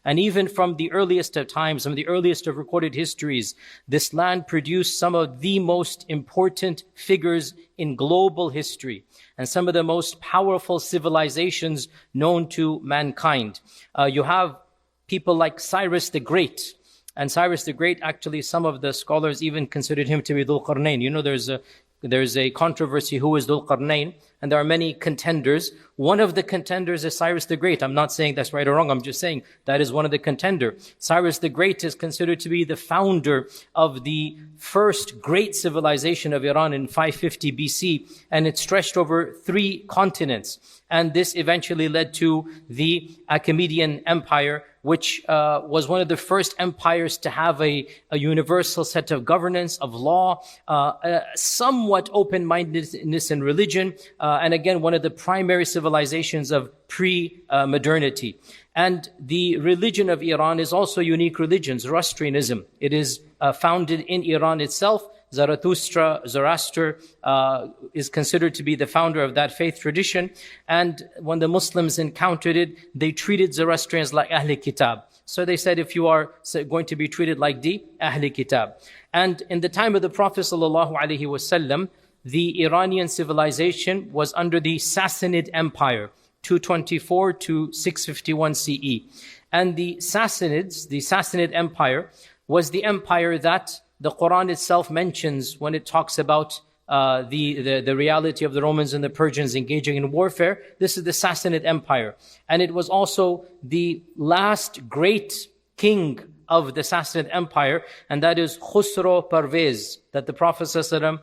And even from the earliest of times, from the earliest of recorded histories, this land produced some of the most important figures in global history and some of the most powerful civilizations known to mankind. You have people like Cyrus the Great. And Cyrus the Great, actually, some of the scholars even considered him to be Dhul Qarnayn. You know, there's a controversy who is Dhul Qarnayn, and there are many contenders. One of the contenders is Cyrus the Great. I'm not saying that's right or wrong. I'm just saying that is one of the contenders. Cyrus the Great is considered to be the founder of the first great civilization of Iran in 550 BC, and it stretched over 3 continents. And this eventually led to the Achaemenid Empire, which was one of the first empires to have a universal set of governance, of law, somewhat open-mindedness in religion, and again, one of the primary civilizations of pre-modernity. And the religion of Iran is also a unique religion, Zoroastrianism. It is founded in Iran itself. Zoroaster is considered to be the founder of that faith tradition. And when the Muslims encountered it, they treated Zoroastrians like Ahl Kitab. So they said, if you are going to be treated like the Ahl Kitab. And in the time of the Prophet ﷺ, the Iranian civilization was under the Sassanid Empire, 224 to 651 CE. And the Sassanids, the Sassanid Empire, was the empire that the Quran itself mentions when it talks about the reality of the Romans and the Persians engaging in warfare. This is the Sassanid Empire. And it was also the last great king of the Sassanid Empire, and that is Khusro Parvez, that the Prophet ﷺ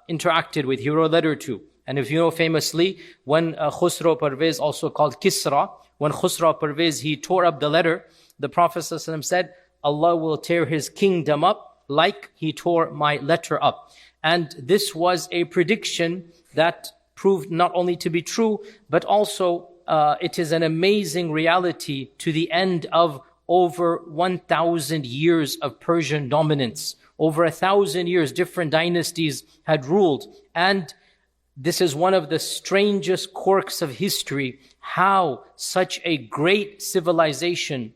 interacted with. He wrote a letter to. And if you know famously, when Khusro Parvez, also called Kisra, when Khusro Parvez, he tore up the letter, the Prophet ﷺ said, Allah will tear his kingdom up like he tore my letter up. And this was a prediction that proved not only to be true, but also it is an amazing reality to the end of over 1,000 years of Persian dominance. Over 1,000 years, different dynasties had ruled. And this is one of the strangest quirks of history, how such a great civilization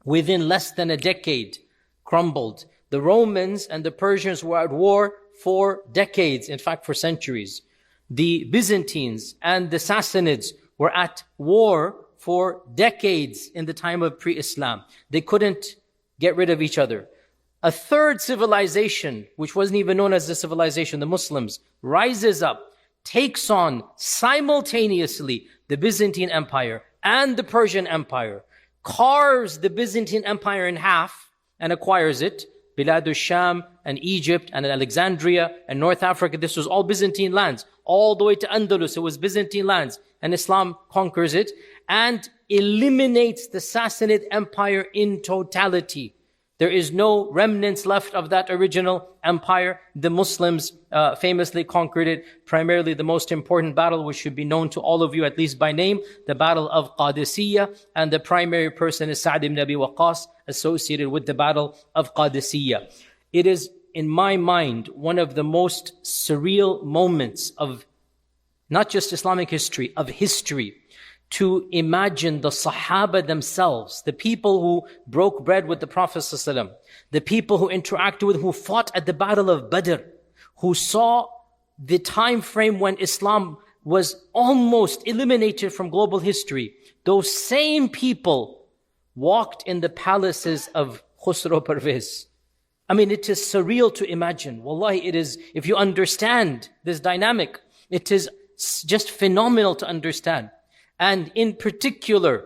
within less than a decade crumbled. The Romans and the Persians were at war for decades, in fact for centuries. The Byzantines and the Sassanids were at war for decades in the time of pre-Islam. They couldn't get rid of each other. A third civilization, which wasn't even known as the civilization, the Muslims, rises up, takes on simultaneously the Byzantine Empire and the Persian Empire, carves the Byzantine Empire in half and acquires it. Bilad al-Sham and Egypt and Alexandria and North Africa, this was all Byzantine lands. All the way to Andalus, it was Byzantine lands. And Islam conquers it and eliminates the Sassanid Empire in totality. There is no remnants left of that original empire. The Muslims famously conquered it. Primarily the most important battle, which should be known to all of you, at least by name, the Battle of Qadisiyah. And the primary person is Sa'd ibn Abi Waqqas, associated with the Battle of Qadisiyah. It is, in my mind, one of the most surreal moments of not just Islamic history, of history, to imagine the Sahaba themselves, the people who broke bread with the Prophet ﷺ, the people who interacted with, who fought at the Battle of Badr, who saw the time frame when Islam was almost eliminated from global history. Those same people walked in the palaces of Khusro Parvez. I mean, it is surreal to imagine. Wallahi, it is, if you understand this dynamic, it is just phenomenal to understand. And in particular,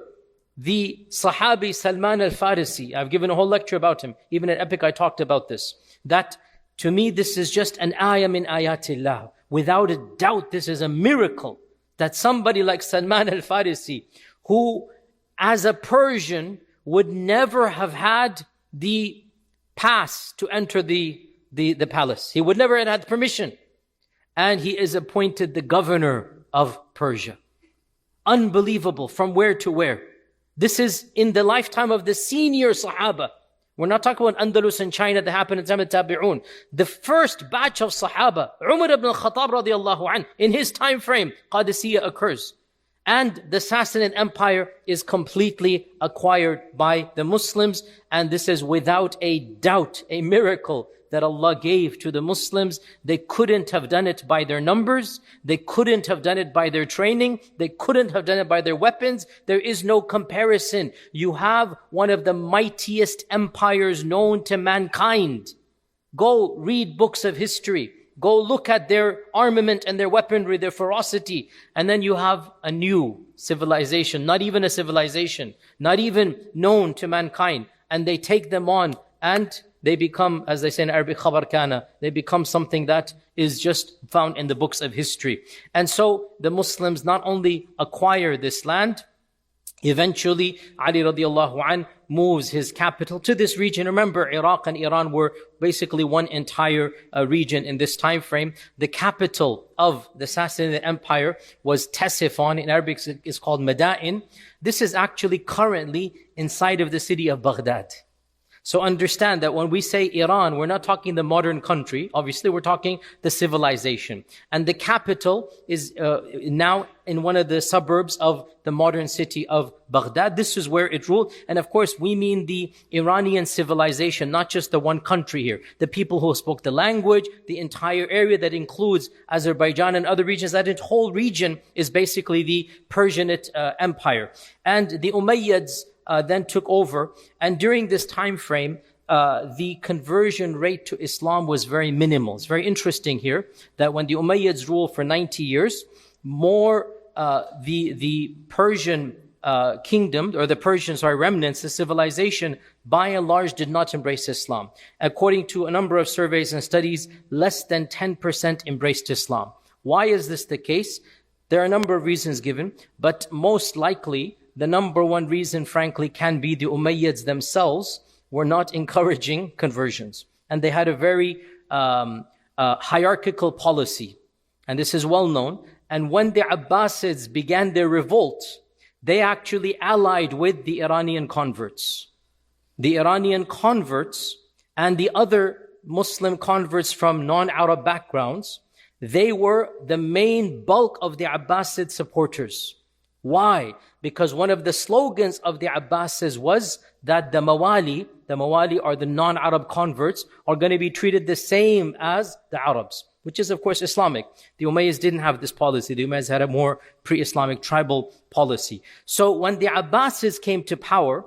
the Sahabi Salman al-Farisi, I've given a whole lecture about him. Even at Epic I talked about this. That, to me, this is just an ayah min ayatillah. Without a doubt, this is a miracle that somebody like Salman al-Farisi, who as a Persian would never have had the pass to enter the palace. He would never have had permission. And he is appointed the governor of Persia. Unbelievable. From where to where? This is in the lifetime of the senior Sahaba. We're not talking about Andalus and China that happened in the time of Tabi'un. The first batch of Sahaba, Umar ibn al-Khattab radiallahu anh, in his time frame, Qadisiyah occurs. And the Sassanid Empire is completely acquired by the Muslims. And this is without a doubt a miracle that Allah gave to the Muslims. They couldn't have done it by their numbers. They couldn't have done it by their training. They couldn't have done it by their weapons. There is no comparison. You have one of the mightiest empires known to mankind. Go read books of history. Go look at their armament and their weaponry, their ferocity. And then you have a new civilization, not even a civilization, not even known to mankind. And they take them on and they become, as they say in Arabic, khabar kana. They become something that is just found in the books of history. And so the Muslims not only acquire this land, eventually Ali radiallahu anh moves his capital to this region. Remember, Iraq and Iran were basically one entire region in this time frame. The capital of the Sassanid Empire was Ctesiphon. In Arabic, it's called Madain. This is actually currently inside of the city of Baghdad. So understand that when we say Iran, we're not talking the modern country. Obviously, we're talking the civilization. And the capital is now in one of the suburbs of the modern city of Baghdad. This is where it ruled. And of course, we mean the Iranian civilization, not just the one country here. The people who spoke the language, the entire area that includes Azerbaijan and other regions, that whole region is basically the Persianate Empire. And the Umayyads then took over. And during this time frame, the conversion rate to Islam was very minimal. It's very interesting here that when the Umayyads ruled for 90 years, the Persian kingdom, or the Persian, remnants, the civilization, by and large did not embrace Islam. According to a number of surveys and studies, less than 10% embraced Islam. Why is this the case? There are a number of reasons given, but most likely, the number one reason, frankly, can be the Umayyads themselves were not encouraging conversions. And they had a very hierarchical policy. And this is well known. And when the Abbasids began their revolt, they actually allied with the Iranian converts. The Iranian converts and the other Muslim converts from non-Arab backgrounds, they were the main bulk of the Abbasid supporters. Why? Because one of the slogans of the Abbasids was that the Mawali are the non-Arab converts, are going to be treated the same as the Arabs, which is of course Islamic. The Umayyads didn't have this policy. The Umayyads had a more pre-Islamic tribal policy. So when the Abbasids came to power,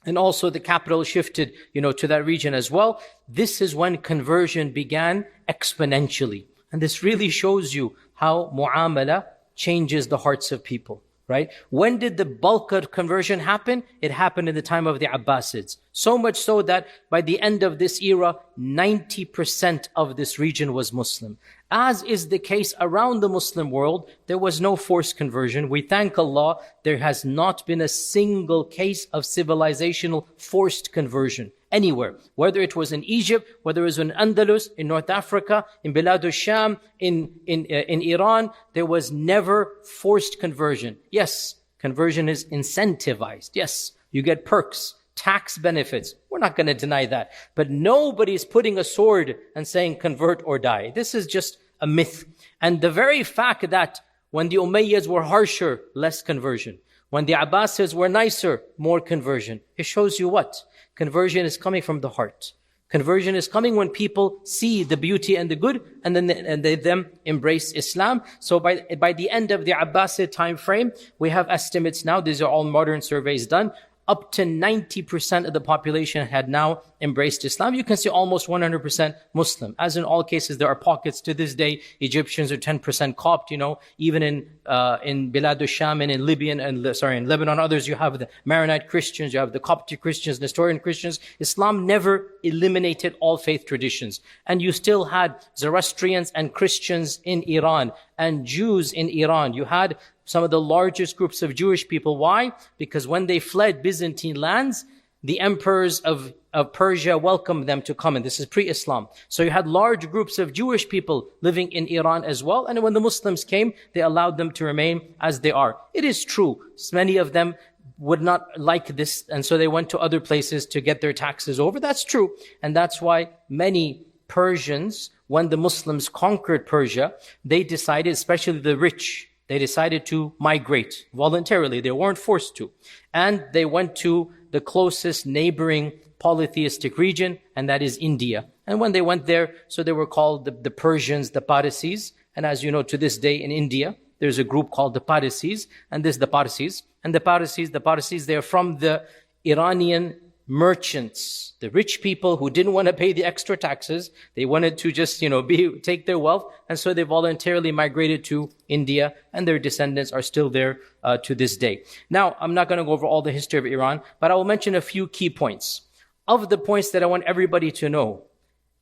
and also the capital shifted, to that region as well, this is when conversion began exponentially. And this really shows you how mu'amala changes the hearts of people. Right? When did the bulk of conversion happen? It happened in the time of the Abbasids. So much so that by the end of this era, 90% of this region was Muslim. As is the case around the Muslim world, there was no forced conversion. We thank Allah, there has not been a single case of civilizational forced conversion anywhere. Whether it was in Egypt, whether it was in Andalus, in North Africa, in Bilad al-Sham, in Iran, there was never forced conversion. Yes, conversion is incentivized. Yes, you get perks, tax benefits. We're not going to deny that. But nobody's putting a sword and saying convert or die. This is just a myth. And the very fact that when the Umayyads were harsher, less conversion. When the Abbasids were nicer, more conversion. It shows you what? Conversion is coming from the heart. Conversion is coming when people see the beauty and the good, and they embrace Islam. So by the end of the Abbasid time frame, we have estimates now, these are all modern surveys done, up to 90% of the population had now embraced Islam. You can see almost 100% Muslim. As in all cases, there are pockets to this day. Egyptians are 10% Copt, even in Bilad al-Sham and in in Lebanon, others, you have the Maronite Christians, you have the Coptic Christians, Nestorian Christians. Islam never eliminated all faith traditions. And you still had Zoroastrians and Christians in Iran and Jews in Iran. You had some of the largest groups of Jewish people. Why? Because when they fled Byzantine lands, the emperors of Persia welcomed them to come in. This is pre-Islam. So you had large groups of Jewish people living in Iran as well. And when the Muslims came, they allowed them to remain as they are. It is true. Many of them would not like this. And so they went to other places to get their taxes over. That's true. And that's why many Persians, when the Muslims conquered Persia, they decided, especially the rich, they decided to migrate voluntarily. They weren't forced to. And they went to the closest neighboring polytheistic region, and that is India. And when they went there, so they were called the Persians, the Parsis. And as you know, to this day in India, there's a group called the Parsis, and this is the Parsis. And the Parsis, they're from the Iranian merchants, the rich people who didn't want to pay the extra taxes. They wanted to just, take their wealth. And so they voluntarily migrated to India, and their descendants are still there to this day. Now, I'm not going to go over all the history of Iran, but I will mention a few key points. Of the points that I want everybody to know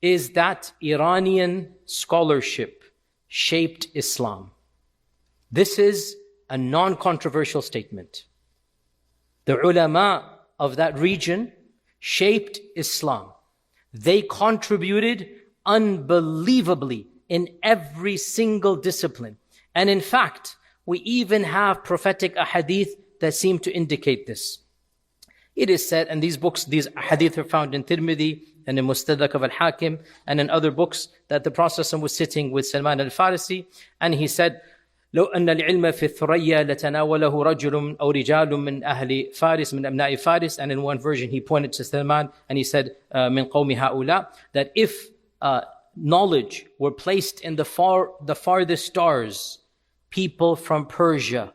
is that Iranian scholarship shaped Islam. This is a non-controversial statement. The ulama of that region shaped Islam. They contributed unbelievably in every single discipline. And in fact, we even have prophetic ahadith that seem to indicate this. It is said, and these hadith are found in Tirmidhi and in Mustadrak of al-Hakim and in other books, that the Prophet was sitting with Salman al-Farisi, and he said, لو أن العلم في الثريا لتناوله رجل أو رجال من أهل فارس من أبناء فارس. And in one version he pointed to Salman and he said من قوم هؤلاء, that if knowledge were placed in the farthest stars, people from Persia,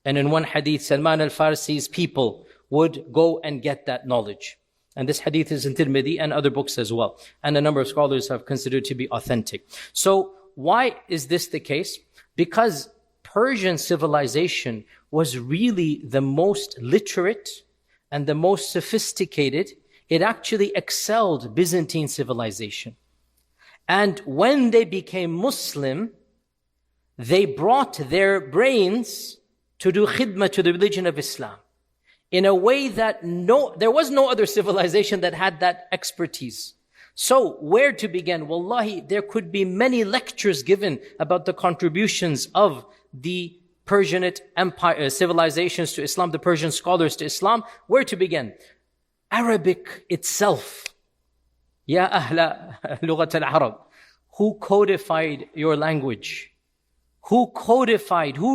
and in one hadith Salman al-Farisi's people would go and get that knowledge. And this hadith is in Tirmidhi and other books as well. And a number of scholars have considered to be authentic. So why is this the case? Because Persian civilization was really the most literate and the most sophisticated. It actually excelled Byzantine civilization. And when they became Muslim, they brought their brains to do khidmah to the religion of Islam in a way that there was no other civilization that had that expertise. So where to begin? Wallahi, there could be many lectures given about the contributions of the Persianate empire, civilizations to Islam, the Persian scholars to Islam. Where to begin? Arabic itself. Ya ahla lughat al-Arab. Who codified your language? Who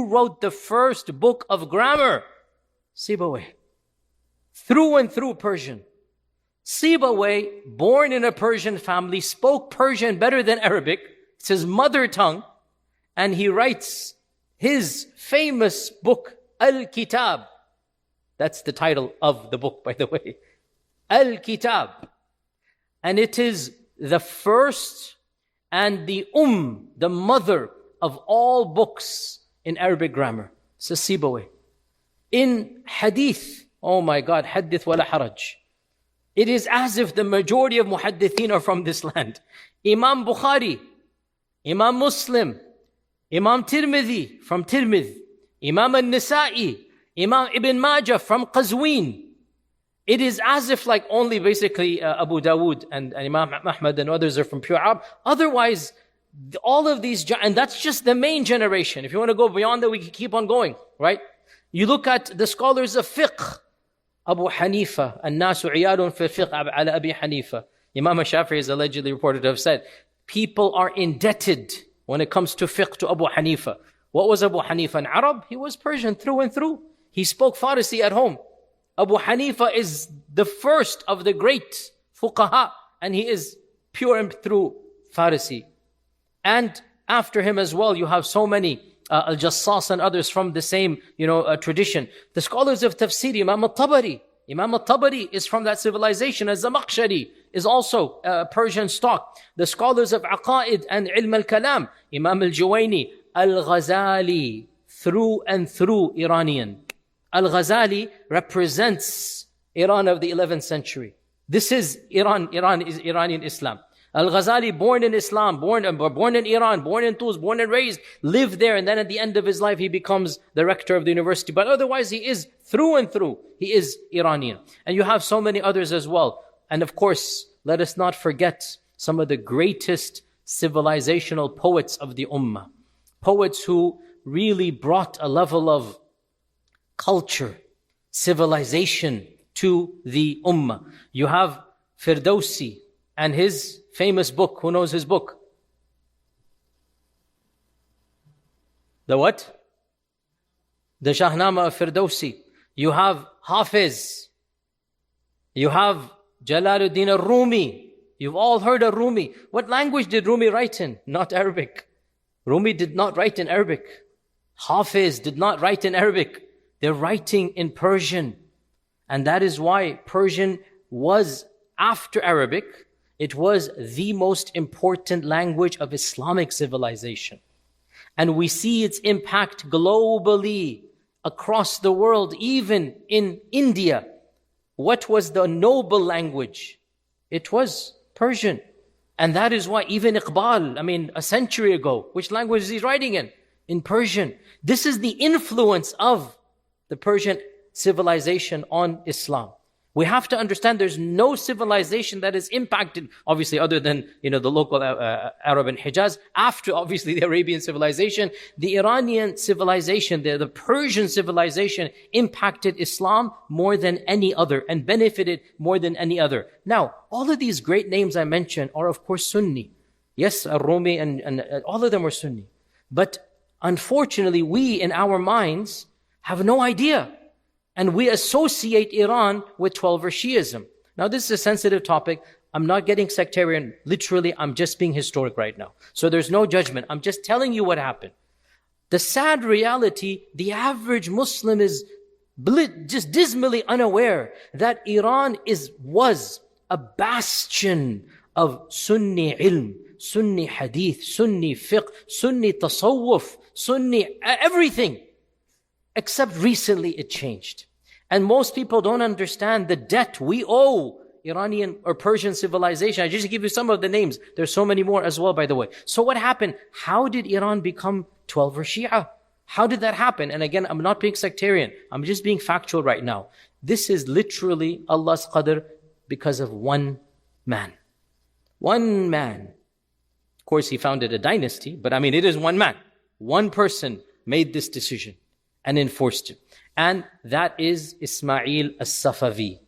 wrote the first book of grammar? Sibawayh. Through and through Persian. Sibawayh, born in a Persian family, spoke Persian better than Arabic. It's his mother tongue. And he writes his famous book, Al-Kitab. That's the title of the book, by the way. Al-Kitab. And it is the first and the the mother of all books in Arabic grammar. It's a Sibawayh. In hadith, oh my God, hadith wala haraj. It is as if the majority of muhaddithin are from this land. Imam Bukhari, Imam Muslim, Imam Tirmidhi from Tirmidh, Imam al-Nisa'i, Imam Ibn Majah from Qazwin. It is as if like only basically Abu Dawood and Imam Ahmad and others are from pure Arab. Otherwise, all of these, and that's just the main generation. If you want to go beyond that, we can keep on going, right? You look at the scholars of fiqh. Abu Hanifa, الناس عيال في الفقه على أبي حنيفة. Imam Shafi'i is allegedly reported to have said, people are indebted when it comes to fiqh to Abu Hanifa. What was Abu Hanifa? An Arab? He was Persian through and through. He spoke Farsi at home. Abu Hanifa is the first of the great fuqaha, and he is pure and through Farsi. And after him as well, you have so many Al-Jassas and others from the same, tradition. The scholars of tafsir, Imam al-Tabari is from that civilization. Az-Zamakhshari is also Persian stock. The scholars of Aqaid and Ilm al-Kalam, Imam al-Juwayni, Al-Ghazali, through and through Iranian. Al-Ghazali represents Iran of the 11th century. This is Iran is Iranian Islam. Al-Ghazali, born in Islam, born in Iran, born in Tus, born and raised, lived there, and then at the end of his life, he becomes the rector of the university. But otherwise, he is through and through. He is Iranian. And you have so many others as well. And of course, let us not forget some of the greatest civilizational poets of the Ummah. Poets who really brought a level of culture, civilization to the Ummah. You have Firdausi and his famous book. Who knows his book? The what? the Shahnama of Firdausi. You have Hafiz. You have Jalaluddin al-Rumi. You've all heard of Rumi. What language did Rumi write in? Not Arabic. Rumi did not write in Arabic. Hafiz did not write in Arabic. They're writing in Persian. And that is why Persian was, after Arabic, it was the most important language of Islamic civilization. And we see its impact globally, across the world, even in India. What was the noble language? It was Persian. And that is why even Iqbal, a century ago, which language is he writing in? In Persian. This is the influence of the Persian civilization on Islam. We have to understand there's no civilization that is impacted, obviously other than, the local Arab and Hijaz, after obviously the Arabian civilization, the Iranian civilization, the Persian civilization impacted Islam more than any other and benefited more than any other. Now, all of these great names I mentioned are of course Sunni. Yes, Rumi and all of them are Sunni. But unfortunately, we in our minds have no idea. And we associate Iran with 12er Shiism. Now, this is a sensitive topic. I'm not getting sectarian. Literally, I'm just being historic right now. So there's no judgment. I'm just telling you what happened. The sad reality, the Muslim is just dismally unaware that Iran was a bastion of Sunni ilm, Sunni hadith, Sunni fiqh, Sunni tasawwuf, Sunni everything. Except recently it changed. And most people don't understand the debt we owe Iranian or Persian civilization. I just give you some of the names. There's so many more as well, by the way. So what happened? How did Iran become 12er Shia? How did that happen? And again, I'm not being sectarian. I'm just being factual right now. This is literally Allah's qadr because of one man. One man. Of course, he founded a dynasty, but it is one man. One person made this decision and enforced it. And that is Ismail as-Safavi.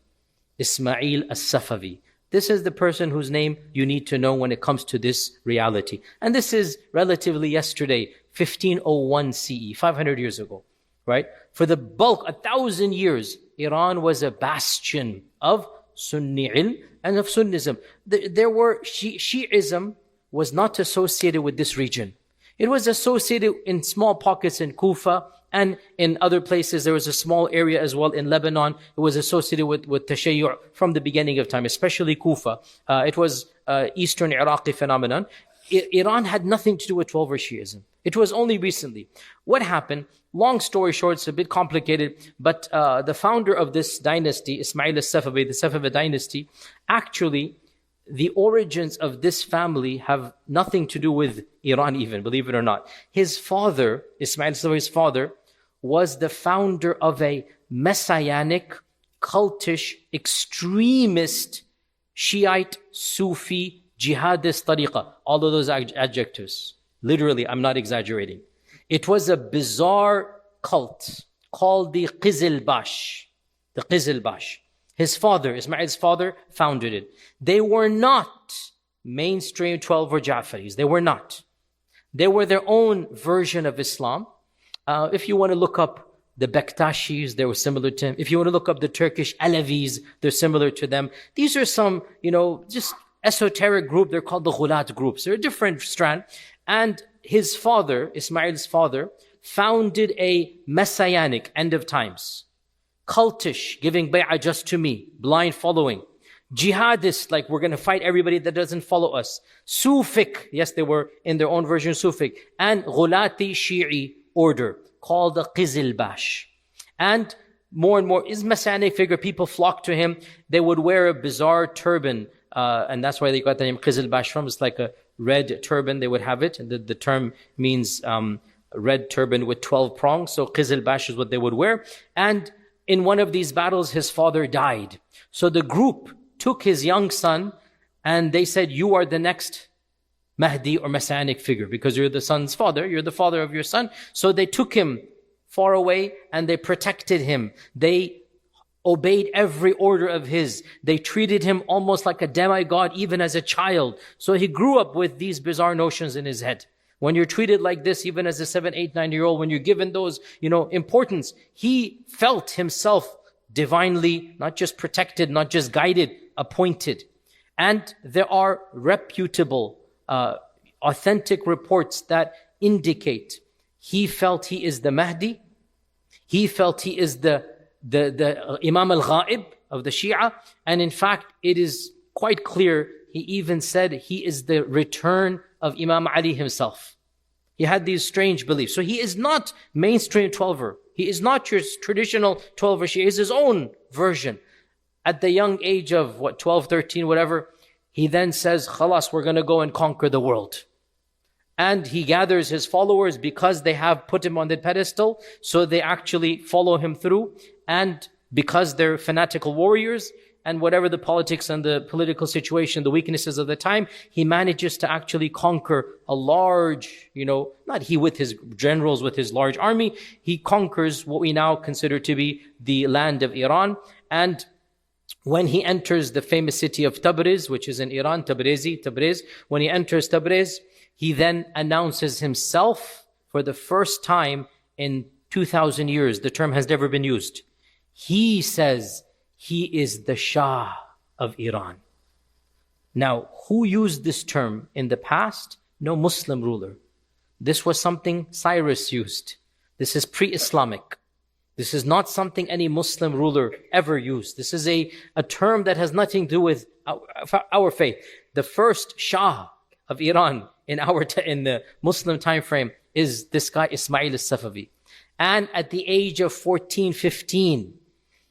Ismail as-Safavi. This is the person whose name you need to know when it comes to this reality. And this is relatively yesterday, 1501 CE, 500 years ago, right? For the bulk, 1,000 years, Iran was a bastion of Sunni ilm and of Sunnism. Shi'ism was not associated with this region. It was associated in small pockets in Kufa, and in other places. There was a small area as well in Lebanon. It was associated with Tashayyu' from the beginning of time, especially Kufa. It was Eastern Iraqi phenomenon. Iran had nothing to do with 12er Shiism. It was only recently. What happened? Long story short, it's a bit complicated, but the founder of this dynasty, Ismail as-Safavi, the Safavid dynasty, actually, the origins of this family have nothing to do with Iran even, believe it or not. His father, Ismail as-Safavi's father, was the founder of a messianic, cultish, extremist, Shiite, Sufi, jihadist tariqah. All of those adjectives. Literally, I'm not exaggerating. It was a bizarre cult called the Qizilbash. The Qizilbash. His father, Ismail's father, founded it. They were not mainstream 12er Ja'faris. They were not. They were their own version of Islam. If you want to look up the Bektashis, they were similar to him. If you want to look up the Turkish Alevis, they're similar to them. These are some, just esoteric group. They're called the Ghulat groups. They're a different strand. And his father, Ismail's father, founded a messianic end of times. Cultish, giving bay'ah just to me, blind following. Jihadist, like we're going to fight everybody that doesn't follow us. Sufic, yes, they were in their own version Sufic. And Ghulati Shi'i order called the Qizilbash. And more and more, is messianic figure, people flocked to him. They would wear a bizarre turban, and that's why they got the name Qizilbash from. It's like a red turban, they would have it. And the term means red turban with 12 prongs. So Qizilbash is what they would wear. And in one of these battles, his father died. So the group took his young son and they said, you are the next Mahdi or Messianic figure because you're the son's father. You're the father of your son. So they took him far away and they protected him. They obeyed every order of his. They treated him almost like a demigod even as a child. So he grew up with these bizarre notions in his head. When you're treated like this, even as a 7, 8, 9-year-old, when you're given those, importance, he felt himself divinely, not just protected, not just guided, appointed. And there are reputable, authentic reports that indicate he felt he is the Mahdi. He felt he is the Imam al-Ghaib of the Shia. And in fact, it is quite clear, he even said he is the return of Imam Ali himself. He had these strange beliefs. So he is not mainstream 12er. He is not your traditional 12er Shia. He is his own version. At the young age of 12, 13, whatever, he then says, Khalas, we're going to go and conquer the world. And he gathers his followers because they have put him on the pedestal, so they actually follow him through. And because they're fanatical warriors, and whatever the politics and the political situation, the weaknesses of the time, he manages to actually conquer a large, not he with his generals, with his large army, he conquers what we now consider to be the land of Iran. And when he enters the famous city of Tabriz, which is in Iran, Tabriz, when he enters Tabriz, he then announces himself for the first time in 2,000 years. The term has never been used. He says he is the Shah of Iran. Now, who used this term in the past? No Muslim ruler. This was something Cyrus used. This is pre-Islamic. This is not something any Muslim ruler ever used. This is a term that has nothing to do with our faith. The first Shah of Iran in the Muslim time frame is this guy Ismail al-Safavi. And at the age of 14, 15,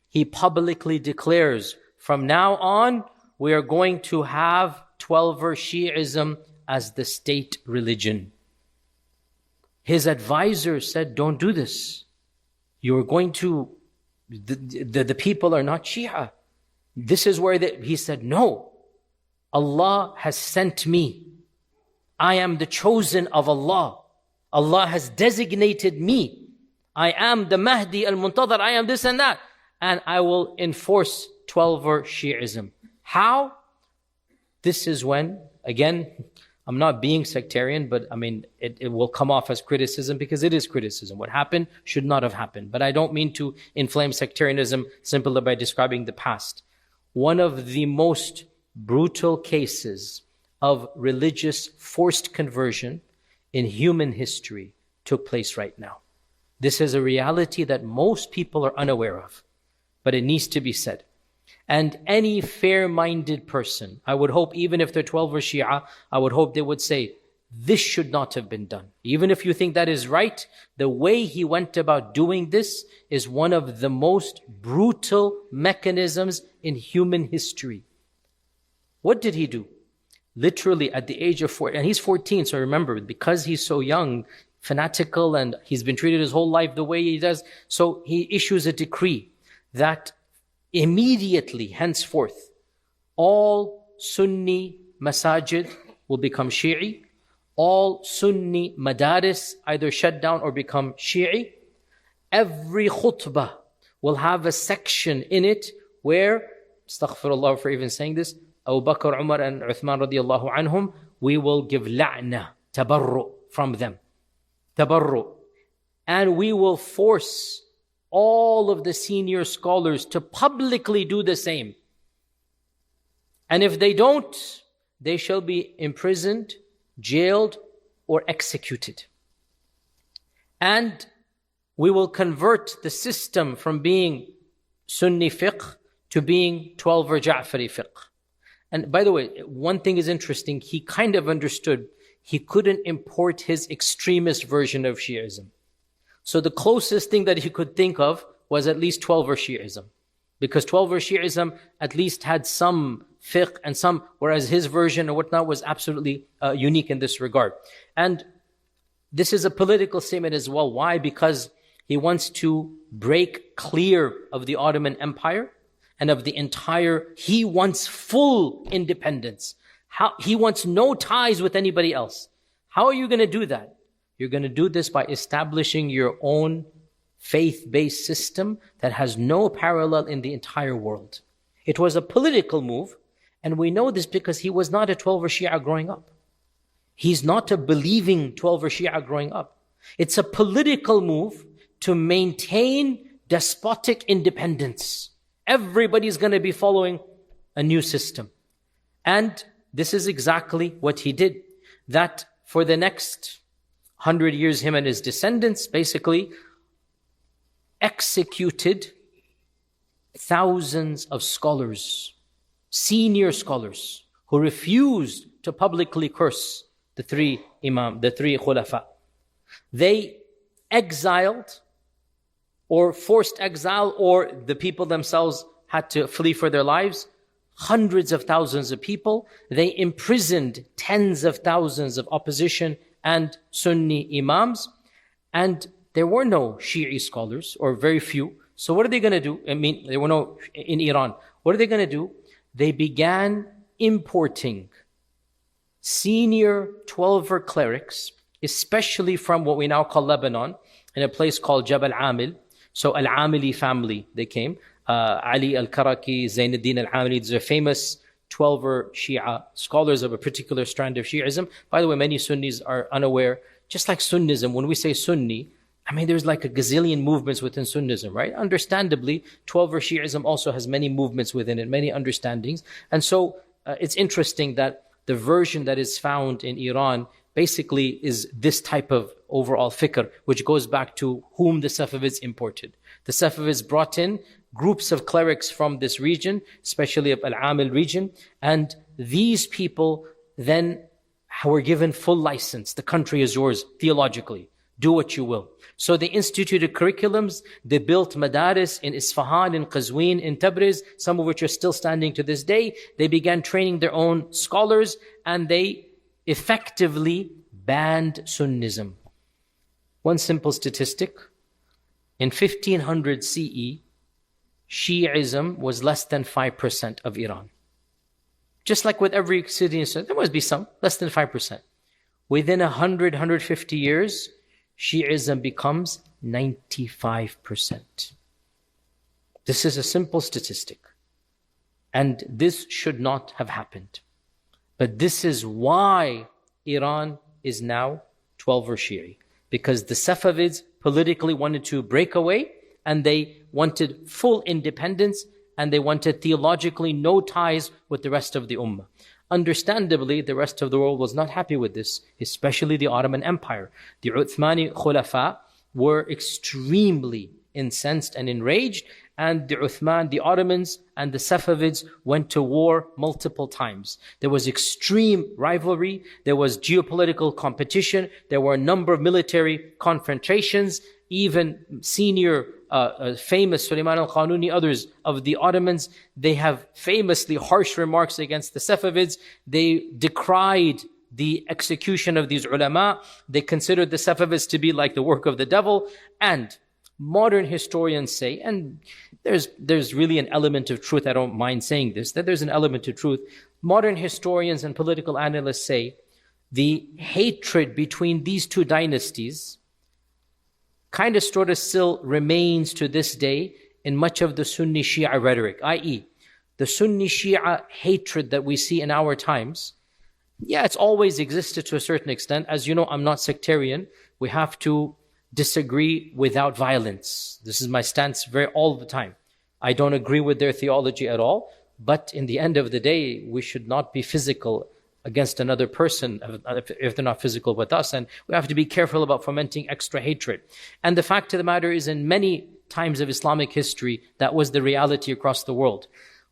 he publicly declares, from now on, we are going to have 12er Shi'ism as the state religion. His advisor said, don't do this. You're going to, the people are not Shia. This is where he said, no, Allah has sent me. I am the chosen of Allah. Allah has designated me. I am the Mahdi al-Muntadhar. I am this and that. And I will enforce 12er Shi'ism. How? This is when, again, I'm not being sectarian, but it will come off as criticism because it is criticism. What happened should not have happened. But I don't mean to inflame sectarianism simply by describing the past. One of the most brutal cases of religious forced conversion in human history took place right now. This is a reality that most people are unaware of, but it needs to be said. And any fair-minded person, I would hope, even if they're 12er Shia, I would hope they would say, this should not have been done. Even if you think that is right, the way he went about doing this is one of the most brutal mechanisms in human history. What did he do? Literally at the age of 14, and he's 14, so remember, because he's so young, fanatical, and he's been treated his whole life the way he does, so he issues a decree that immediately, henceforth, all Sunni masajid will become Shi'i, all Sunni madaris either shut down or become Shi'i. Every khutbah will have a section in it where, astaghfirullah for even saying this, Abu Bakr, Umar and Uthman radiallahu anhum, we will give la'na, tabarru from them. Tabarru. And we will force all of the senior scholars to publicly do the same. And if they don't, they shall be imprisoned, jailed, or executed. And we will convert the system from being Sunni fiqh to being 12er Ja'fari fiqh. And by the way, one thing is interesting, he kind of understood he couldn't import his extremist version of Shi'ism. So the closest thing that he could think of was at least 12er Shi'ism. Because 12er Shi'ism at least had some fiqh and some, whereas his version or whatnot was absolutely unique in this regard. And this is a political statement as well. Why? Because he wants to break clear of the Ottoman Empire and of the entire, he wants full independence. He wants no ties with anybody else. How are you going to do that? You're going to do this by establishing your own faith-based system that has no parallel in the entire world. It was a political move, and we know this because he was not a 12er Shia growing up. He's not a believing 12er Shia growing up. It's a political move to maintain despotic independence. Everybody's going to be following a new system. And this is exactly what he did. That for the next 100 years, him and his descendants basically executed thousands of scholars, senior scholars, who refused to publicly curse the three khulafa. They exiled or forced exile, or the people themselves had to flee for their lives, hundreds of thousands of people. They imprisoned tens of thousands of opposition and Sunni imams, and there were no Shi'i scholars, or very few. So what are they going to do? I mean, there were no in Iran. What are they going to do? They began importing senior 12er clerics, especially from what we now call Lebanon, in a place called Jabal Amil. So Al-Amili family, they came. Ali al-Karaki, Zainuddin al-Amili, these are famous 12er Shia scholars of a particular strand of Shi'ism. By the way, many Sunnis are unaware, just like Sunnism, when we say Sunni, I mean, there's like a gazillion movements within Sunnism, right? Understandably, 12er Shi'ism also has many movements within it, many understandings. And so it's interesting that the version that is found in Iran basically is this type of overall fikr, which goes back to whom the Safavids imported. The Safavids brought in groups of clerics from this region, especially of Al-Amil region, and these people then were given full license. The country is yours theologically. Do what you will. So they instituted curriculums. They built madaris in Isfahan, in Qazwin, in Tabriz, some of which are still standing to this day. They began training their own scholars, and they effectively banned Sunnism. One simple statistic: in 1500 CE, Shi'ism was less than 5% of Iran. Just like with every city, there must be some, less than 5%. Within 100, 150 years, Shi'ism becomes 95%. This is a simple statistic. And this should not have happened. But this is why Iran is now 12er Shi'i. Because the Safavids politically wanted to break away, and they wanted full independence, and they wanted theologically no ties with the rest of the Ummah. Understandably, the rest of the world was not happy with this, especially the Ottoman Empire. The Uthmani Khulafa were extremely incensed and enraged, and the Ottomans and the Safavids went to war multiple times. There was extreme rivalry, there was geopolitical competition, there were a number of military confrontations, even senior famous Sulaiman al-Qanuni, others of the Ottomans, they have famously harsh remarks against the Safavids. They decried the execution of these ulama. They considered the Safavids to be like the work of the devil. And modern historians say, and there's really an element of truth, I don't mind saying this, that there's an element of truth. Modern historians and political analysts say the hatred between these two dynasties kind of sort of still remains to this day in much of the Sunni Shia rhetoric, i.e., the Sunni Shia hatred that we see in our times. Yeah, it's always existed to a certain extent. As you know, I'm not sectarian. We have to disagree without violence. This is my stance all the time. I don't agree with their theology at all, but in the end of the day, we should not be physical against another person if they're not physical with us, and we have to be careful about fomenting extra hatred. And the fact of the matter is, in many times of Islamic history, that was the reality across the world.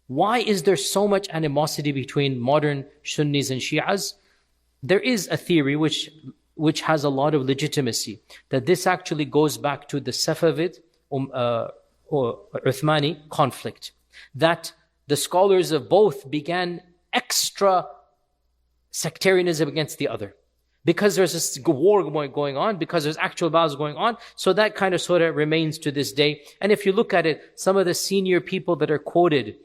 Why is there so much animosity between modern Sunnis and Shias? There is a theory which has a lot of legitimacy, that this actually goes back to the Safavid or Uthmani conflict, that the scholars of both began extra sectarianism against the other. Because there's this war going on, because there's actual battles going on, so that kind of sort of remains to this day. And if you look at it, some of the senior people that are quoted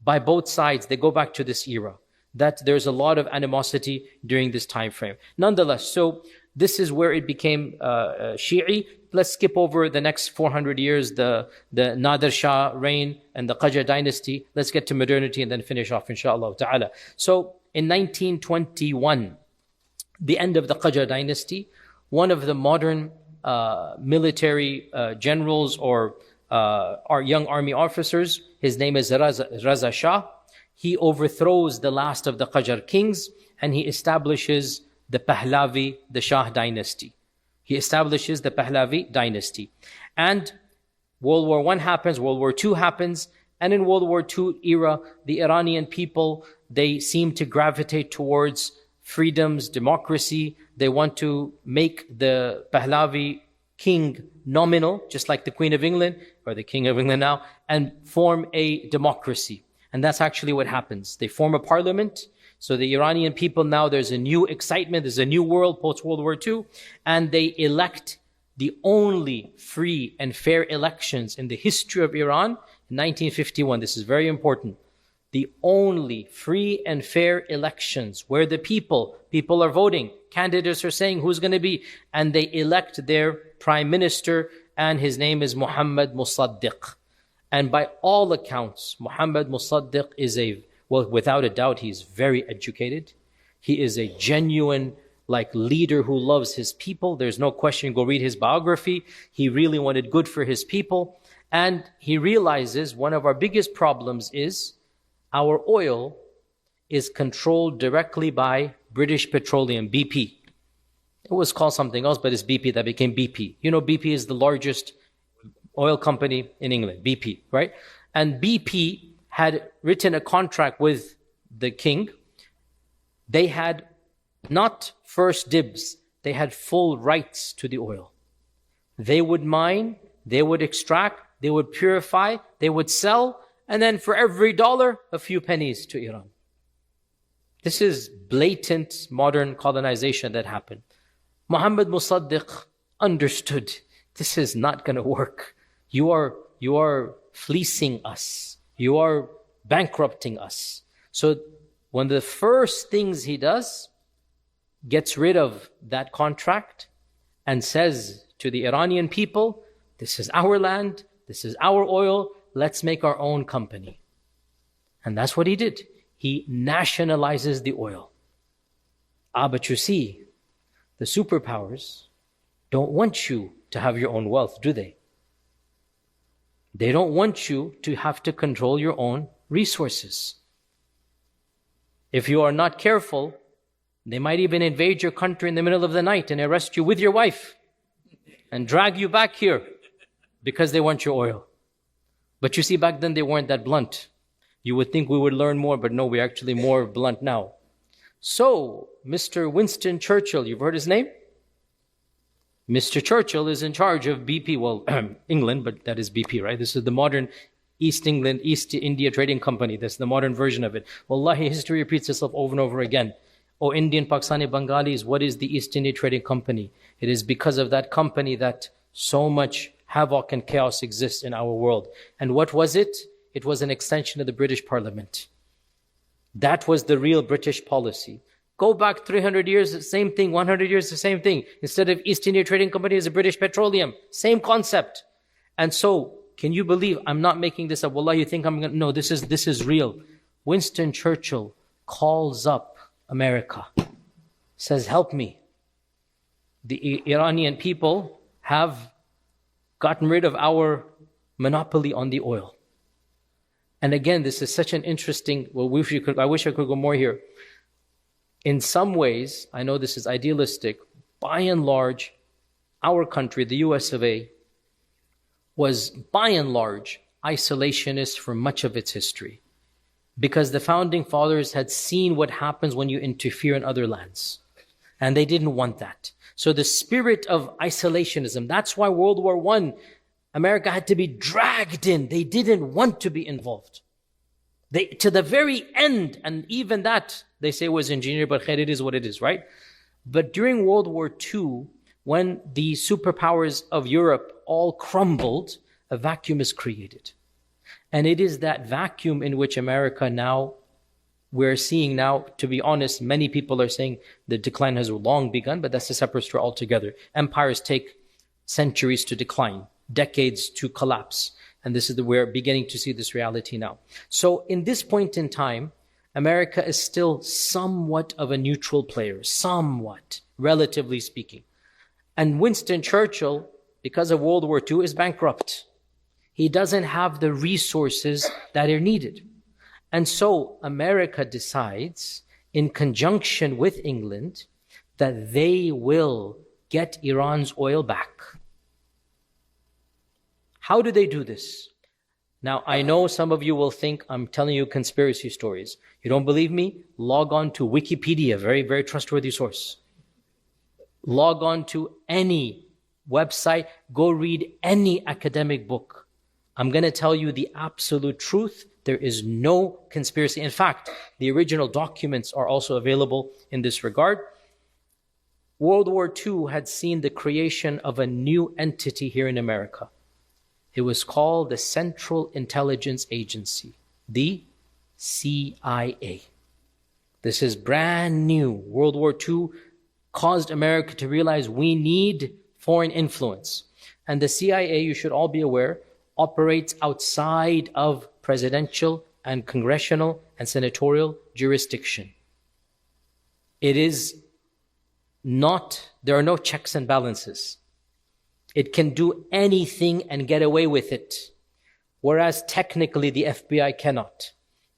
by both sides, they go back to this era, that there's a lot of animosity during this time frame. Nonetheless, so this is where it became Shi'i. Let's skip over the next 400 years, the Nadir Shah reign and the Qajar dynasty. Let's get to modernity and then finish off, inshallah ta'ala. So in 1921, the end of the Qajar dynasty, one of the modern military generals or our young army officers, his name is Raza Shah. He overthrows the last of the Qajar kings and he establishes the Pahlavi, the Shah dynasty. He establishes the Pahlavi dynasty. And World War I happens, World War II happens, and in World War II era, the Iranian people, they seem to gravitate towards freedoms, democracy. They want to make the Pahlavi king nominal, just like the Queen of England, or the King of England now, and form a democracy. And that's actually what happens. They form a parliament. So the Iranian people now, there's a new excitement, there's a new world post-World War II, and they elect the only free and fair elections in the history of Iran in 1951. This is very important. The only free and fair elections where the people are voting, candidates are saying who's going to be, and they elect their prime minister, and his name is Muhammad Musaddiq. And by all accounts, Muhammad Musaddiq is well, without a doubt, he's very educated. He is a genuine leader who loves his people. There's no question. Go read his biography. He really wanted good for his people. And he realizes one of our biggest problems is our oil is controlled directly by British Petroleum, BP. It was called something else, but it's BP that became BP. You know, BP is the largest oil company in England, BP, right? And BP had written a contract with the king. They had not first dibs, they had full rights to the oil. They would mine, they would extract, they would purify, they would sell, and then for every dollar, a few pennies to Iran. This is blatant modern colonization that happened. Muhammad Musaddiq understood this is not going to work. You are fleecing us. You are bankrupting us. So one of the first things he does, gets rid of that contract and says to the Iranian people, this is our land, this is our oil, let's make our own company. And that's what he did. He nationalizes the oil. But you see, the superpowers don't want you to have your own wealth, do they? They don't want you to have to control your own resources. If you are not careful, they might even invade your country in the middle of the night and arrest you with your wife and drag you back here because they want your oil. But you see, back then they weren't that blunt. You would think we would learn more, but no, we're actually more blunt now. So, Mr. Winston Churchill, you've heard his name? Mr. Churchill is in charge of BP, well, England, but that is BP, right? This is the modern East India Trading Company. That's the modern version of it. Wallahi, history repeats itself over and over again. Oh, Indian, Pakistani, Bengalis, what is the East India Trading Company? It is because of that company that so much havoc and chaos exists in our world. And what was it? It was an extension of the British Parliament. That was the real British policy. Go back 300 years, the same thing. 100 years, the same thing. Instead of East India Trading Company, it's a British Petroleum. Same concept. And so, can you believe, I'm not making this up. Wallah, you think I'm going to, no, this is real. Winston Churchill calls up America, says, help me. The Iranian people have gotten rid of our monopoly on the oil. And again, this is such an interesting, I wish I could go more here. In some ways, I know this is idealistic, by and large, our country, the US of A, was by and large isolationist for much of its history. Because the founding fathers had seen what happens when you interfere in other lands. And they didn't want that. So the spirit of isolationism, that's why World War I, America had to be dragged in. They didn't want to be involved. To the very end, and even that, they say was engineered, but khair, it is what it is, right? But during World War II, when the superpowers of Europe all crumbled, a vacuum is created. And it is that vacuum in which America now, we're seeing now, to be honest, many people are saying the decline has long begun, but that's a separate story altogether. Empires take centuries to decline, decades to collapse. And we're beginning to see this reality now. So in this point in time, America is still somewhat of a neutral player, somewhat, relatively speaking. And Winston Churchill, because of World War II, is bankrupt. He doesn't have the resources that are needed. And so America decides, in conjunction with England, that they will get Iran's oil back. How do they do this? Now, I know some of you will think I'm telling you conspiracy stories. You don't believe me? Log on to Wikipedia, very, very trustworthy source. Log on to any website, go read any academic book. I'm going to tell you the absolute truth. There is no conspiracy. In fact, the original documents are also available in this regard. World War II had seen the creation of a new entity here in America. It was called the Central Intelligence Agency, the CIA. This is brand new. World War II caused America to realize we need foreign influence. And the CIA, you should all be aware, operates outside of presidential and congressional and senatorial jurisdiction. It is not, there are no checks and balances. It can do anything and get away with it. Whereas technically the FBI cannot.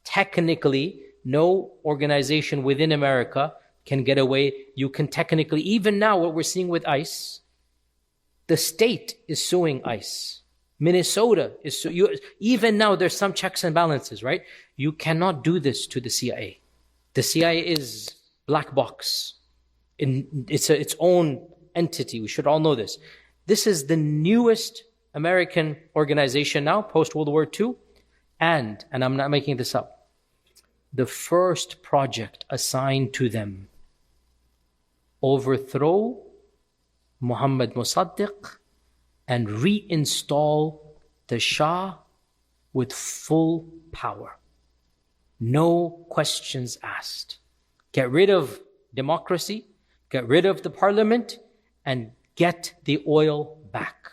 Technically, no organization within America can get away. You can technically, even now what we're seeing with ICE, the state is suing ICE. Minnesota is even now there's some checks and balances, right? You cannot do this to the CIA. The CIA is black box. It's its own entity. We should all know this. This is the newest American organization now, post-World War II, and I'm not making this up, the first project assigned to them: overthrow Muhammad Mossadegh and reinstall the Shah with full power. No questions asked. Get rid of democracy, get rid of the parliament, and get the oil back.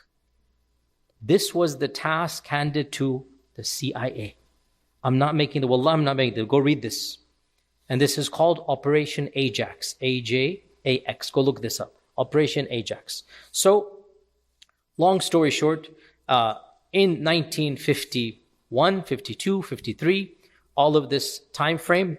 This was the task handed to the CIA. I'm not making the, go read this. And this is called Operation Ajax, AJAX. Go look this up. Operation Ajax. So, long story short, in 1951, 52, 53, all of this time frame,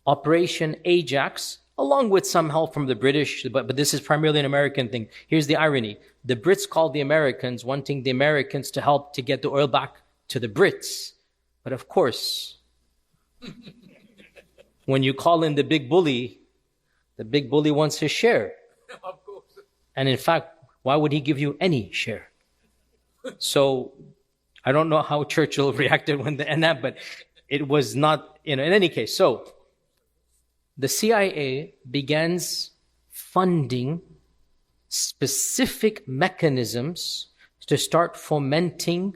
Operation Ajax, along with some help from the British, but this is primarily an American thing. Here's the irony. The Brits called the Americans, wanting the Americans to help to get the oil back to the Brits. But of course, when you call in the big bully wants his share. And in fact, why would he give you any share? So I don't know how Churchill reacted when that, but it was not, in any case. So the CIA begins funding specific mechanisms to start fomenting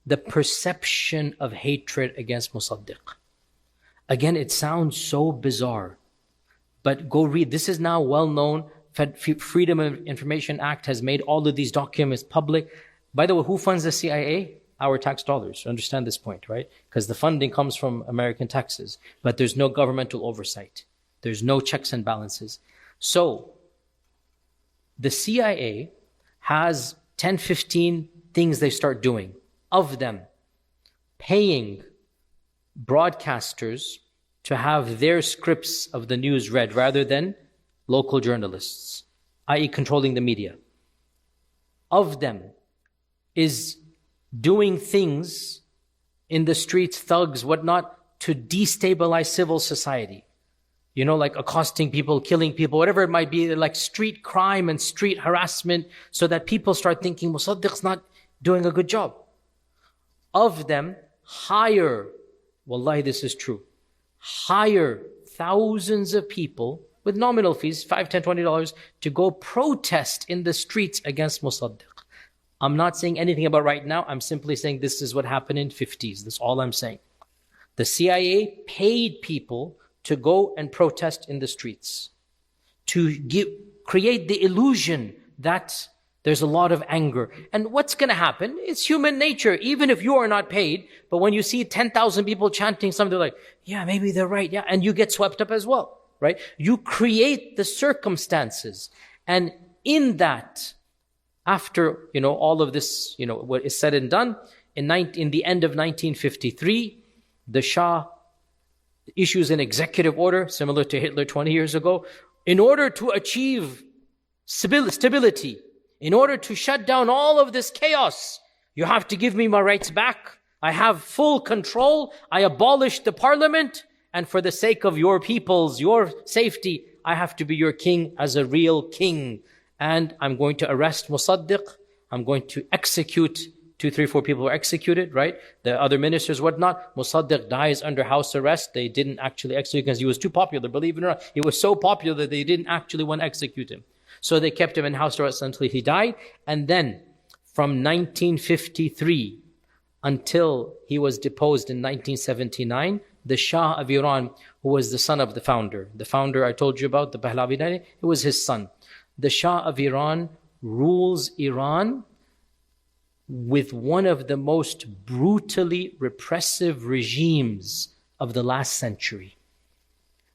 the perception of hatred against Mossadegh. Again, it sounds so bizarre, but go read. This is now well known. Freedom of Information Act has made all of these documents public. By the way, who funds the CIA? Our tax dollars. Understand this point, right? Because the funding comes from American taxes, but there's no governmental oversight. There's no checks and balances. So the CIA has 10, 15 things they start doing. Of them, paying broadcasters to have their scripts of the news read rather than local journalists, i.e. controlling the media. Of them is doing things in the streets, thugs, whatnot, to destabilize civil society. Like accosting people, killing people, whatever it might be, like street crime and street harassment, so that people start thinking Mossadegh's not doing a good job. Of them, hire, wallahi this is true, hire thousands of people with nominal fees, $5, $10, $20, to go protest in the streets against Mossadegh. I'm not saying anything about right now. I'm simply saying this is what happened in the 50s. That's all I'm saying. The CIA paid people to go and protest in the streets, to create the illusion that There's a lot of anger. And what's going to happen? It's human nature, even if you are not paid. But when you see 10,000 people chanting something, they're like, yeah, maybe they're right. Yeah. And you get swept up as well, right? You create the circumstances. And in that, after, all of this, what is said and done, in the end of 1953, the Shah issues an executive order, similar to Hitler 20 years ago, in order to achieve stability, in order to shut down all of this chaos. You have to give me my rights back. I have full control. I abolished the parliament. And for the sake of your peoples, your safety, I have to be your king as a real king. And I'm going to arrest Musaddiq. I'm going to execute 2, 3, 4 people were executed, right? The other ministers, whatnot. Musaddiq dies under house arrest. They didn't actually execute because he was too popular. Believe it or not, he was so popular that they didn't actually want to execute him. So they kept him in house arrest until he died. And then from 1953 until he was deposed in 1979, the Shah of Iran, who was the son of the founder I told you about, the Pahlavi, it was his son. The Shah of Iran rules Iran with one of the most brutally repressive regimes of the last century,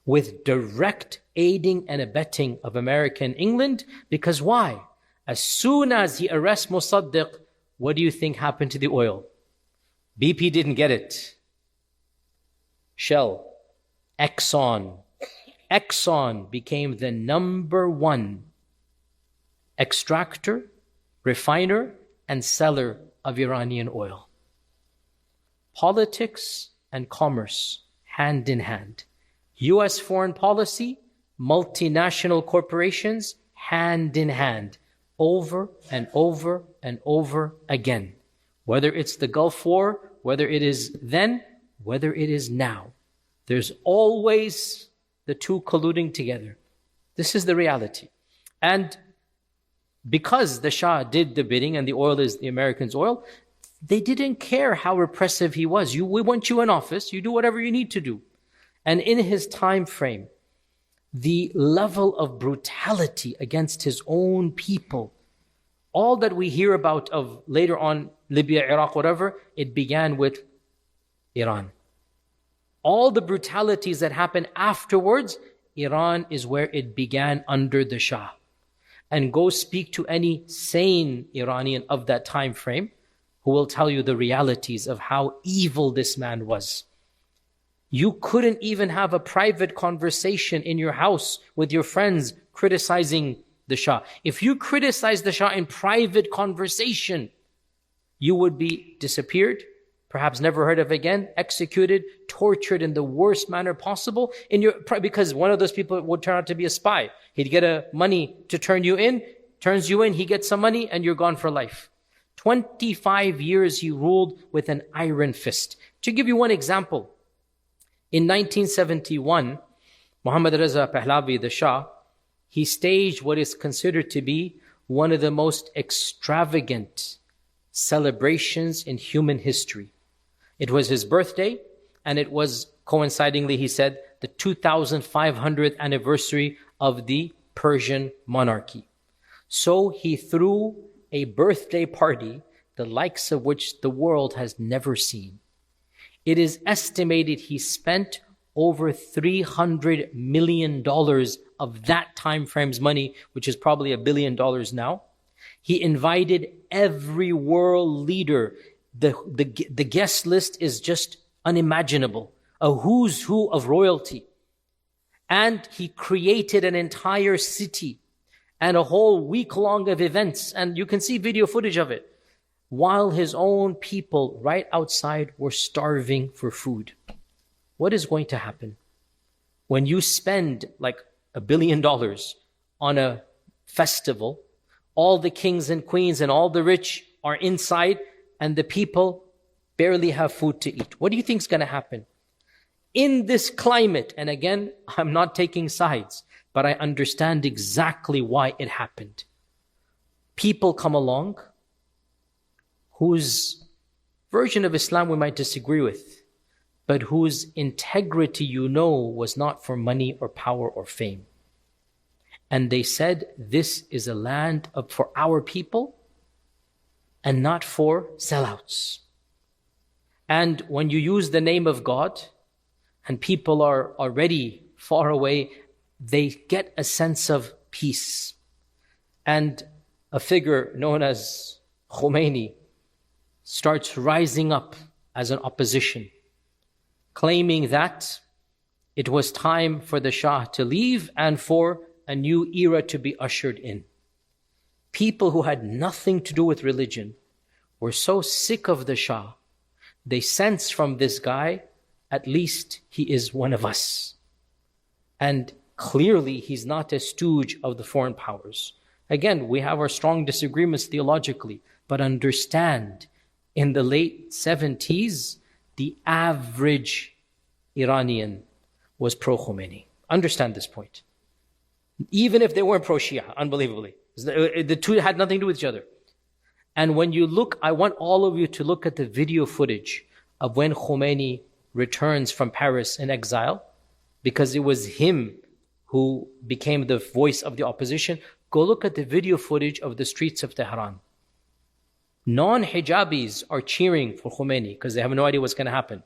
with direct aiding and abetting of America and England. Because why? As soon as he arrests Musaddiq, what do you think happened to the oil? BP didn't get it. Shell, Exxon became the number one extractor, refiner, and seller of Iranian oil. Politics and commerce, hand in hand. US foreign policy, multinational corporations, hand in hand, over and over and over again. Whether it's the Gulf War, whether it is then, whether it is now. There's always the two colluding together. This is the reality. And because the Shah did the bidding and the oil is the Americans' oil, they didn't care how repressive he was. We want you in office, you do whatever you need to do. And in his time frame, the level of brutality against his own people, all that we hear about of later on Libya, Iraq, whatever, it began with Iran. All the brutalities that happened afterwards, Iran is where it began under the Shah. And go speak to any sane Iranian of that time frame who will tell you the realities of how evil this man was. You couldn't even have a private conversation in your house with your friends criticizing the Shah. If you criticize the Shah in private conversation, you would be disappeared, perhaps never heard of again, executed, tortured in the worst manner possible, because one of those people would turn out to be a spy. He'd get money to turns you in, he gets some money, and you're gone for life. 25 years he ruled with an iron fist. To give you one example, in 1971, Muhammad Reza Pahlavi, the Shah, he staged what is considered to be one of the most extravagant celebrations in human history. It was his birthday, and it was coincidingly, he said, the 2500th anniversary of the Persian monarchy. So he threw a birthday party, the likes of which the world has never seen. It is estimated he spent over $300 million of that time frame's money, which is probably $1 billion now. He invited every world leader. The guest list is just unimaginable. A who's who of royalty. And he created an entire city and a whole week long of events. And you can see video footage of it. While his own people right outside were starving for food. What is going to happen? When you spend like $1 billion on a festival, all the kings and queens and all the rich are inside and the people barely have food to eat. What do you think is going to happen? In this climate, and again, I'm not taking sides, but I understand exactly why it happened. People come along whose version of Islam we might disagree with, but whose integrity was not for money or power or fame. And they said, this is a land for our people and not for sellouts. And when you use the name of God and people are already far away, they get a sense of peace. And a figure known as Khomeini starts rising up as an opposition, claiming that it was time for the Shah to leave and for a new era to be ushered in. People who had nothing to do with religion were so sick of the Shah, they sense from this guy, at least he is one of us. And clearly he's not a stooge of the foreign powers. Again, we have our strong disagreements theologically, but understand, in the late 70s, the average Iranian was pro-Khomeini. Understand this point. Even if they weren't pro-Shia, unbelievably. The two had nothing to do with each other. And when you look, I want all of you to look at the video footage of when Khomeini returns from Paris in exile, because it was him who became the voice of the opposition. Go look at the video footage of the streets of Tehran. Non-hijabis are cheering for Khomeini because they have no idea what's going to happen.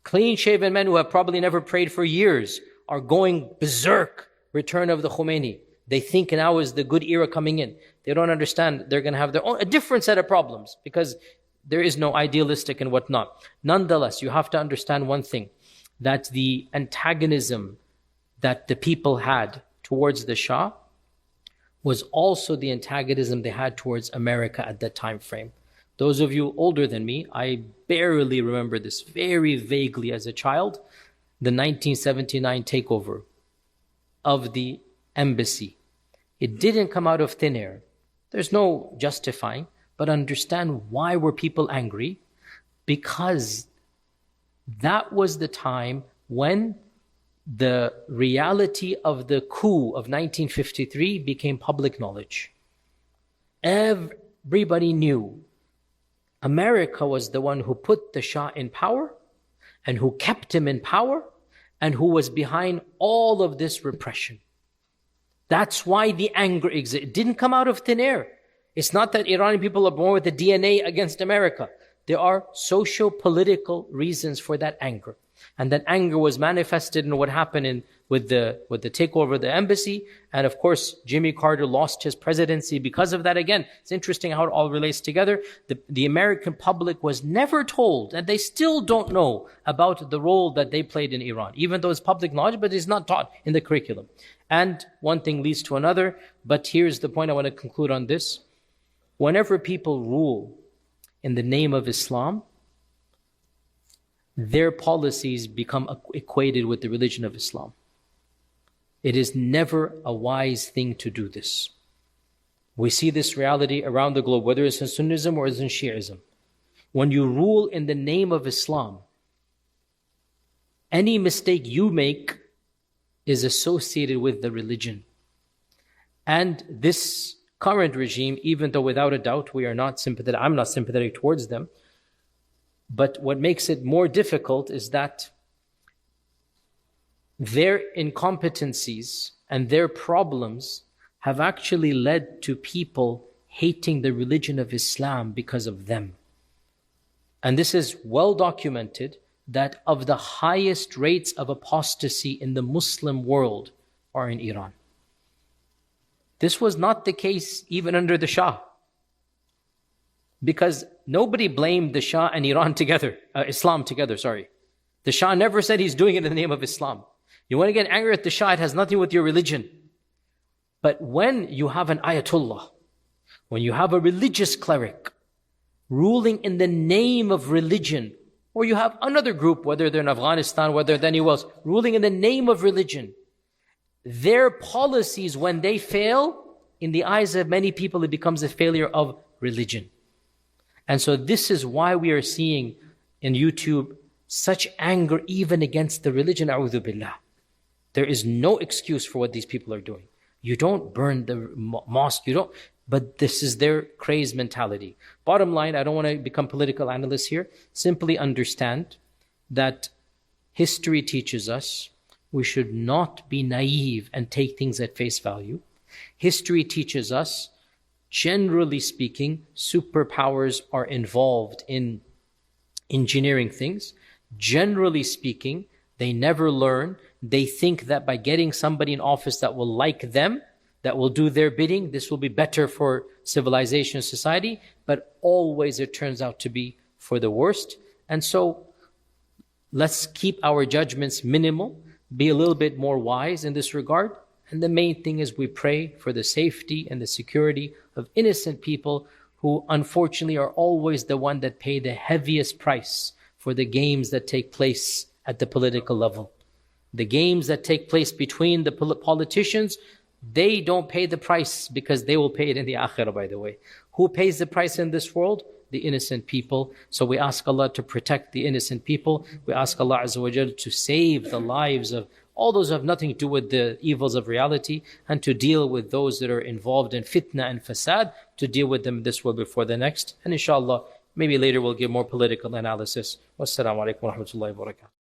Clean-shaven men who have probably never prayed for years are going berserk, return of the Khomeini. They think now is the good era coming in. They don't understand they're going to have their own, a different set of problems because there is no idealistic and whatnot. Nonetheless, you have to understand one thing, that the antagonism that the people had towards the Shah was also the antagonism they had towards America at that time frame. Those of you older than me, I barely remember this very vaguely as a child, the 1979 takeover of the embassy. It didn't come out of thin air. There's no justifying, but understand why were people angry? Because that was the time when the reality of the coup of 1953 became public knowledge. Everybody knew America was the one who put the Shah in power and who kept him in power and who was behind all of this repression. That's why the anger exists. It didn't come out of thin air. It's not that Iranian people are born with the DNA against America. There are socio-political reasons for that anger. And that anger was manifested in what happened with the takeover of the embassy. And of course, Jimmy Carter lost his presidency because of that. Again, it's interesting how it all relates together. The American public was never told, and they still don't know about the role that they played in Iran, even though it's public knowledge, but it's not taught in the curriculum. And one thing leads to another. But here's the point I want to conclude on this. Whenever people rule in the name of Islam, their policies become equated with the religion of Islam. It is never a wise thing to do this. We see this reality around the globe, whether it's in Sunnism or it's in Shi'ism. When you rule in the name of Islam, any mistake you make is associated with the religion. And this current regime, even though without a doubt we are not sympathetic, I'm not sympathetic towards them, but what makes it more difficult is that their incompetencies and their problems have actually led to people hating the religion of Islam because of them. And this is well documented that of the highest rates of apostasy in the Muslim world are in Iran. This was not the case even under the Shah, because nobody blamed the Shah and Iran together, Islam together, sorry. The Shah never said he's doing it in the name of Islam. You want to get angry at the Shah, it has nothing with your religion. But when you have an Ayatollah, when you have a religious cleric ruling in the name of religion, or you have another group, whether they're in Afghanistan, whether they're anywhere else, ruling in the name of religion, their policies, when they fail, in the eyes of many people, it becomes a failure of religion. And so this is why we are seeing in YouTube such anger even against the religion, a'udhu billah. There is no excuse for what these people are doing. You don't burn the mosque, but this is their crazed mentality. Bottom line, I don't want to become political analyst here. Simply understand that history teaches us we should not be naive and take things at face value. History teaches us, generally speaking, superpowers are involved in engineering things. Generally speaking, they never learn. They think that by getting somebody in office that will like them, that will do their bidding, this will be better for civilization and society, but always it turns out to be for the worst. And so let's keep our judgments minimal, be a little bit more wise in this regard. And the main thing is we pray for the safety and the security of innocent people who unfortunately are always the one that pay the heaviest price for the games that take place at the political level. The games that take place between the politicians, they don't pay the price because they will pay it in the akhirah, by the way. Who pays the price in this world? The innocent people. So we ask Allah to protect the innocent people. We ask Allah Azza wa Jal to save the lives of all those who have nothing to do with the evils of reality, and to deal with those that are involved in fitna and fasad, to deal with them this world before the next. And inshallah, maybe later we'll give more political analysis. Wassalamu alaikum wa rahmatullahi wa barakatuh.